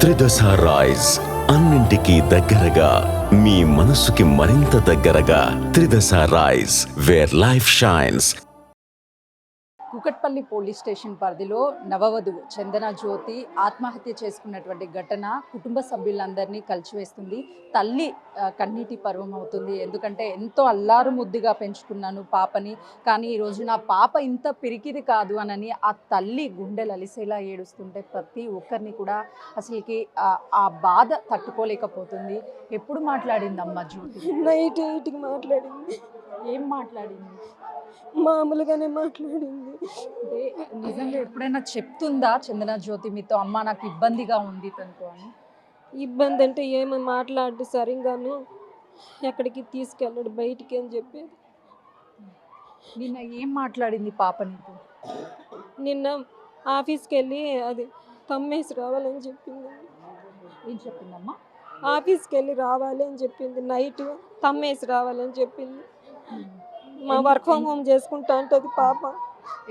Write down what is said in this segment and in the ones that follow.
త్రిదశ rice అన్నింటికీ దగ్గరగా మీ మనసుకి మరింత దగ్గరగా Tridasa rice where life shines. Kukatpally police station పరిధిలో నవవధువు చందన జ్యోతి ఆత్మహత్య చేసుకున్నటువంటి ఘటన కుటుంబ సభ్యులందరినీ కలిచివేస్తుంది. తల్లి కన్నీటి పర్వం అవుతుంది. ఎందుకంటే ఎంతో అల్లారు ముద్దుగా పెంచుకున్నాను పాపని, కానీ ఈరోజు నా పాప ఇంత పిరికిది కాదు అనని ఆ తల్లి గుండెలు అలిసేలా ఏడుస్తుంటే ప్రతి ఒక్కరిని కూడా అసలుకి ఆ బాధ తట్టుకోలేకపోతుంది. ఎప్పుడు మాట్లాడింది అమ్మ జ్యోతి? నైట్ 8కి మాట్లాడింది. ఏం మాట్లాడింది? మామూలుగానే మాట్లాడింది. అంటే నిజంగా ఎప్పుడైనా చెప్తుందా చందన జ్యోతి మీతో, అమ్మ నాకు ఇబ్బందిగా ఉంది తనతో అని? ఇబ్బంది అంటే ఏమో మాట్లాడు సరిగాను, ఎక్కడికి తీసుకెళ్ళాడు బయటికి అని చెప్పేది. నిన్న ఏం మాట్లాడింది పాప నీకు? నిన్న ఆఫీస్కి వెళ్ళి అది తమ్మేసి రావాలని చెప్పింది. ఏం చెప్పిందమ్మా? ఆఫీస్కి వెళ్ళి రావాలి అని చెప్పింది. నైట్ తమ్మేసి రావాలని చెప్పింది. మా వర్క్ ఫ్రమ్ హోమ్ చేసుకుంటా అంటది పాప.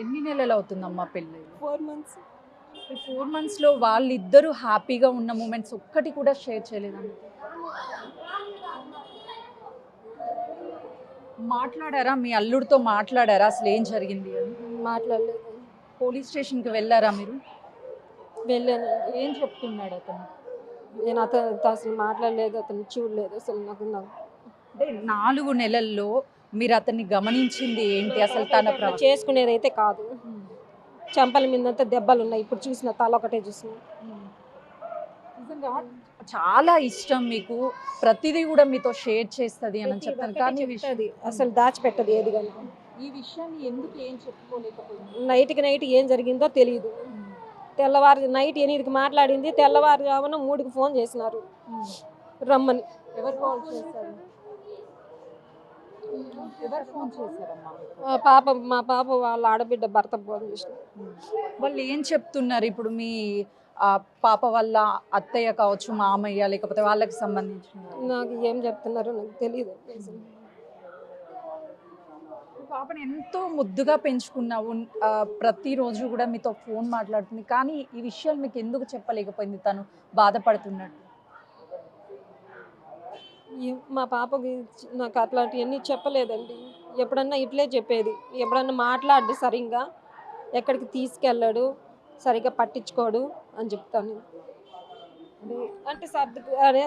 ఎన్ని నెలలు అవుతుందమ్మా పెళ్ళి? 4 months. 4 monthsలో వాళ్ళిద్దరూ హ్యాపీగా ఉన్న మూమెంట్స్ ఒక్కటి కూడా షేర్ చేయలేదండి? మాట్లాడారా? మీ అల్లుడితో మాట్లాడారా అసలు ఏం జరిగింది అని? మాట్లాడలేదు. పోలీస్ స్టేషన్కి వెళ్ళారా మీరు? వెళ్ళాను. ఏం చెప్తున్నాడు అతను? నేను అతనితో అసలు మాట్లాడలేదు, అతను చూడలేదు అసలు. అంటే 4 నెలల్లో మీరు అతన్ని గమనించింది ఏంటి అసలు? తన చేసుకునేది అయితే కాదు. చెంపల మీద దెబ్బలు ఉన్నాయి. ఇప్పుడు చూసిన తల ఒకటే చూసిన. నిజంగా చాలా ఇష్టం మీకు, ప్రతిదీ కూడా మీతో షేర్ చేస్తుంది అని చెప్తాను, కానీ అసలు దాచిపెట్టదు ఏది కానీ. ఈ విషయాన్ని ఎందుకు ఏం చెప్పుకోలేకపోయింది? నైట్ ఏం జరిగిందో తెలియదు. తెల్లవారు నైట్ 8కి మాట్లాడింది. తెల్లవారుజామున 3కి ఫోన్ చేసినారు రమ్మని. ఎవరు కాల్ చేశారు? ఎవరు ఫోన్ చేశారమ్మా? మా పాప వాళ్ళ ఆడబిడ్డ భర్త ఫోన్ చేసినారు. వాళ్ళు ఏం చెప్తున్నారు ఇప్పుడు? మీ పాప వాళ్ళ అత్తయ్య కావచ్చు, మామయ్య, లేకపోతే వాళ్ళకి సంబంధించిన? నాకు ఏం చెప్తున్నారో నాకు తెలియదు. పాపని ఎంతో ముద్దుగా పెంచుకున్నావు, ప్రతిరోజు కూడా మీతో ఫోన్ మాట్లాడుతుంది, కానీ ఈ విషయాలు మీకు ఎందుకు చెప్పలేకపోయింది తను బాధపడుతున్నట్టు? మా పాపకి నాకు అట్లాంటివన్నీ చెప్పలేదండి. ఎప్పుడన్నా ఇట్లే చెప్పేది. ఎప్పుడన్నా మాట్లాడు సరిగ్గా, ఎక్కడికి తీసుకెళ్ళాడు, సరిగ్గా పట్టించుకోడు అని చెప్తాను. అంటే అదే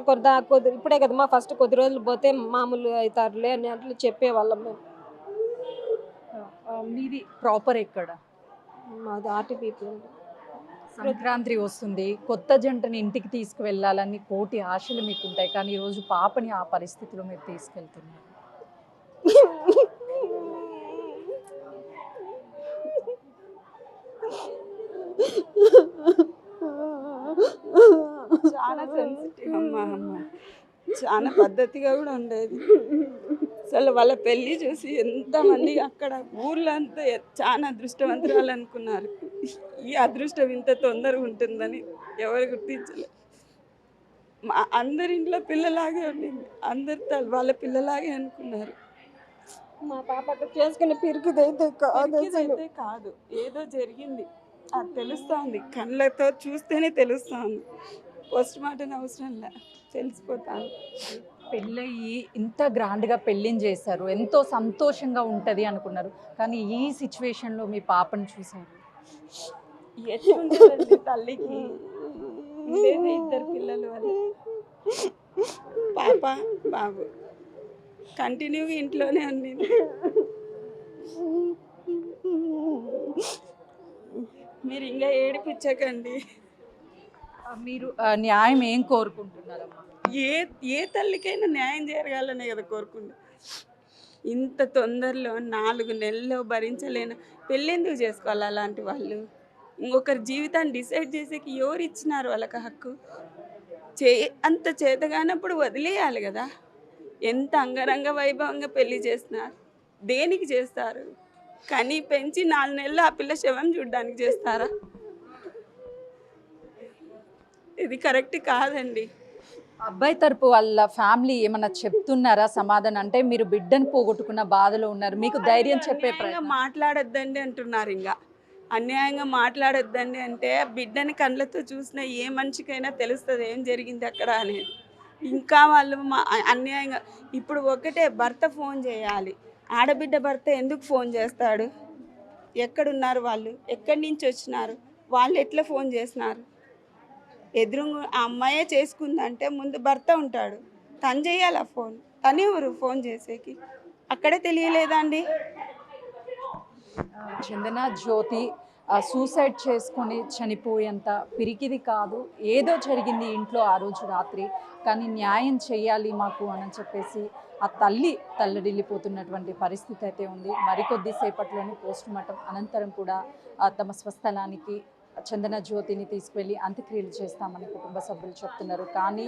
ఇప్పుడే కదమ్మా ఫస్ట్ కొద్ది రోజులు పోతే మామూలు అవుతారులే అని అట్లా చెప్పేవాళ్ళం మేము. మీది ప్రాపర్ ఎక్కడ? మాది ఆర్టీపీపీ అండి. సంక్రాంతి వస్తుంది, కొత్త జంటని ఇంటికి తీసుకువెళ్ళాలని కోటి ఆశలు మీకు ఉంటాయి, కానీ ఈరోజు పాపని ఆ పరిస్థితిలో మీరు తీసుకెళ్తున్నారు. చాలా సెన్సిటివ్ అమ్మ, చాలా పద్ధతిగా కూడా ఉండేది. అసలు వాళ్ళ పెళ్ళి చూసి ఎంతమంది అక్కడ ఊర్లో అంతా చాలా అదృష్టవంతురాలు అనుకున్నారు. ఈ అదృష్టం ఇంత తొందరగా ఉంటుందని ఎవరు గుర్తించలేదు. అందరి ఇంట్లో పిల్లలాగే ఉండింది, అందరు వాళ్ళ పిల్లలాగే అనుకున్నారు. మా పాప చేసుకునే పిరికిదైతే కాదు, ఏదో జరిగింది అది తెలుస్తుంది. కళ్ళతో చూస్తేనే తెలుస్తుంది. పోస్ట్ మార్టం అవసరం లే, తెలిసిపోతాను. పెళ్ళయి ఇంత గ్రాండ్గా పెళ్ళిని చేశారు, ఎంతో సంతోషంగా ఉంటుంది అనుకున్నారు, కానీ ఈ సిచ్యువేషన్లో మీ పాపను చూశారు. ఎట్లుంటుందండి తల్లికి? ఉండేది 2 పిల్లలు, వాళ్ళు పాప బాబు కంటిన్యూగా ఇంట్లోనే ఉంది. మీరు ఇంకా ఏడిపించకండి. మీరు న్యాయం ఏం కోరుకుంటున్నారమ్మా? ఏ తల్లికైనా న్యాయం జరగాలనే కదా కోరుకుంటా. ఇంత తొందరలో 4 నెలల్లో భరించలేను పెళ్ళి ఎందుకు చేసుకోవాలి? అలాంటి వాళ్ళు ఇంకొకరి జీవితాన్ని డిసైడ్ చేసేకి ఎవరు ఇచ్చినారు వాళ్ళకి హక్కు? అంత చేతగానప్పుడు వదిలేయాలి కదా. ఎంత అంగరంగ వైభవంగా పెళ్లి చేస్తున్నారు, దేనికి చేస్తారు? కానీ పెంచి 4 నెలలు ఆ పిల్ల శవం చూడడానికి చేస్తారా? ఇది కరెక్ట్ కాదండి. అబ్బాయి తరపు వాళ్ళ ఫ్యామిలీ ఏమన్నా చెప్తున్నారా సమాధానం? అంటే మీరు బిడ్డను పోగొట్టుకున్న బాధలో ఉన్నారు, మీకు ధైర్యం చెప్పే ప్రయత్నం మాట్లాడొద్దండి అంటున్నారు. ఇంకా అన్యాయంగా మాట్లాడొద్దండి అంటే బిడ్డని కళ్ళతో చూసిన ఏ మనిషికైనా తెలుస్తుంది ఏం జరిగింది అక్కడ అనేది. ఇంకా వాళ్ళు అన్యాయంగా ఇప్పుడు ఒకటే భర్త ఫోన్ చేయాలి. ఆడబిడ్డ భర్త ఎందుకు ఫోన్ చేస్తాడు? ఎక్కడున్నారు వాళ్ళు? ఎక్కడి నుంచి వచ్చినారు? వాళ్ళు ఎట్లా ఫోన్ చేసినారు? ఎదురుంగా ఆ అమ్మాయే చేసుకుందంటే ముందు భర్త ఉంటాడు, తను చేయాలా ఫోన్? తను ఎవరు ఫోన్ చేసేకి? అక్కడే తెలియలేదండి. చందన జ్యోతి సూసైడ్ చేసుకొని చనిపోయేంత పిరికిది కాదు. ఏదో జరిగింది ఇంట్లో ఆ రోజు రాత్రి, కానీ న్యాయం చేయాలి మాకు అని చెప్పేసి ఆ తల్లి తల్లడిల్లిపోతున్నటువంటి పరిస్థితి అయితే ఉంది. మరికొద్ది సేపట్లోనే పోస్ట్ మార్టం అనంతరం కూడా తమ స్వస్థలానికి చందన జ్యోతిని తీసుకువెళ్ళి అంత్యక్రియలు చేస్తామని కుటుంబ సభ్యులు చెప్తున్నారు. కానీ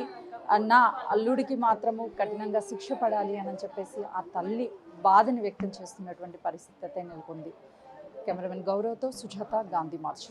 నా అల్లుడికి మాత్రము కఠినంగా శిక్ష పడాలి అని చెప్పేసి ఆ తల్లి బాధని వ్యక్తం చేస్తున్నటువంటి పరిస్థితి అయితే నెలకొంది. కెమెరామెన్ గౌరవ్తో సుజాత, గాంధీ మార్చ్.